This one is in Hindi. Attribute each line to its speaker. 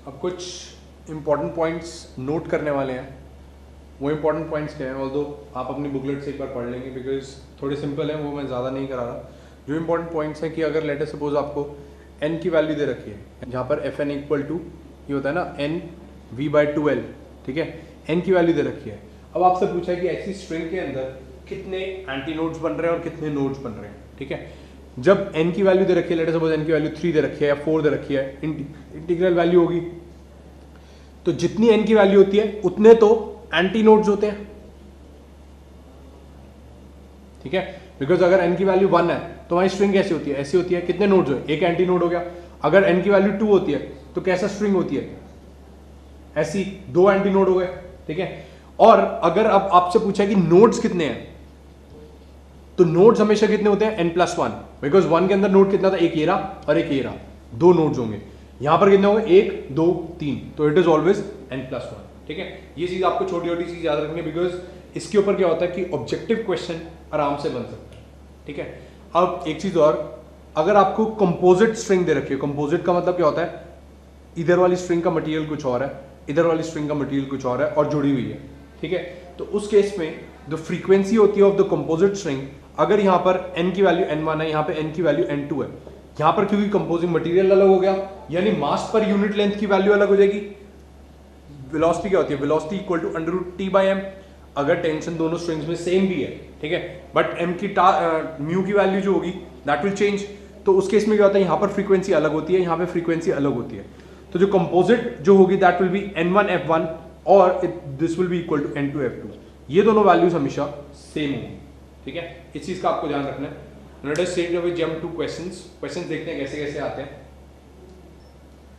Speaker 1: अब कुछ इम्पॉर्टेंट पॉइंट्स नोट करने वाले हैं। वो इम्पॉर्टेंट पॉइंट्स क्या हैं, ऑल्दो आप अपनी बुकलेट से एक बार पढ़ लेंगे बिकॉज थोड़े सिंपल हैं, वो मैं ज़्यादा नहीं करा रहा। जो इम्पॉर्टेंट पॉइंट्स हैं कि अगर लेटर सपोज आपको n की वैल्यू दे रखी है, जहाँ पर fn इक्वल टू ये होता है ना n v/2l, ठीक है, n की वैल्यू दे रखी है। अब आपसे पूछा है कि ऐसी स्ट्रिंग के अंदर कितने एंटी नोड्स बन रहे हैं और कितने नोड्स बन रहे हैं, ठीक है। जब n की वैल्यू दे रखी है, लेटर सपोज n की वैल्यू 3 दे रखी है या 4 दे रखी है, इंटीग्रल वैल्यू होगी, तो जितनी n की वैल्यू होती है उतने तो एंटी नोड्स होते हैं, ठीक है। बिकॉज अगर n की वैल्यू 1 है तो वहां स्ट्रिंग कैसी होती है, ऐसी होती है, कितने नोड्स हो, एक एंटी नोड हो गया। अगर n की वैल्यू 2 होती है तो कैसा स्ट्रिंग होती है, ऐसी, 2 एंटी नोड हो गए, ठीक है। और अगर अब आपसे पूछा कि नोड्स कितने हैं, तो नोड्स हमेशा कितने होते हैं, n+1, बिकॉज 1 के अंदर नोड कितना था, एक ये रहा और एक ये रहा, 2 नोड्स होंगे। यहां पर कितने होंगे, 1 2 3, तो इट इज ऑलवेज n+1, ठीक है। ये चीज आपको छोटी छोटी चीज याद रखनी है बिकॉज इसके ऊपर क्या होता है कि ऑब्जेक्टिव क्वेश्चन आराम से बन सकता है, ठीक है। अब एक चीज और, अगर आपको कंपोजिट स्ट्रिंग दे रखी है, कंपोजिट का मतलब क्या होता है, इधर वाली स्ट्रिंग का मटेरियल कुछ और है, इधर वाली स्ट्रिंग का मटेरियल कुछ और है और जुड़ी हुई है, ठीक है। तो उस केस में द फ्रीक्वेंसी होती है ऑफ द कंपोजिट स्ट्रिंग, अगर यहां पर n की वैल्यू n1 है, यहां पे n की वैल्यू n2 है, यहां पर क्योंकि कंपोजिंग मटेरियल अलग हो गया, यानी मास पर यूनिट लेंथ की वैल्यू अलग हो जाएगी। वेलोसिटी क्या होती है, वेलोसिटी इक्वल टू √T/m, अगर टेंशन दोनों स्ट्रिंग्स में सेम भी है, ठीक है, बट m की म्यू की वैल्यू जो होगी दैट विल चेंज। तो उस केस में क्या होता है, यहां पर फ्रीक्वेंसी अलग होती है, यहां पे फ्रीक्वेंसी अलग होती है। तो जो कंपोजिट जो होगी दैट विल बी n1f1 और this will be equal to n2f2, ये दोनों वैल्यूज हमेशा सेम होंगी, ठीक है। इस चीज का आपको ध्यान रखना है। Let us jump two questions देखते हैं कैसे कैसे आते हैं।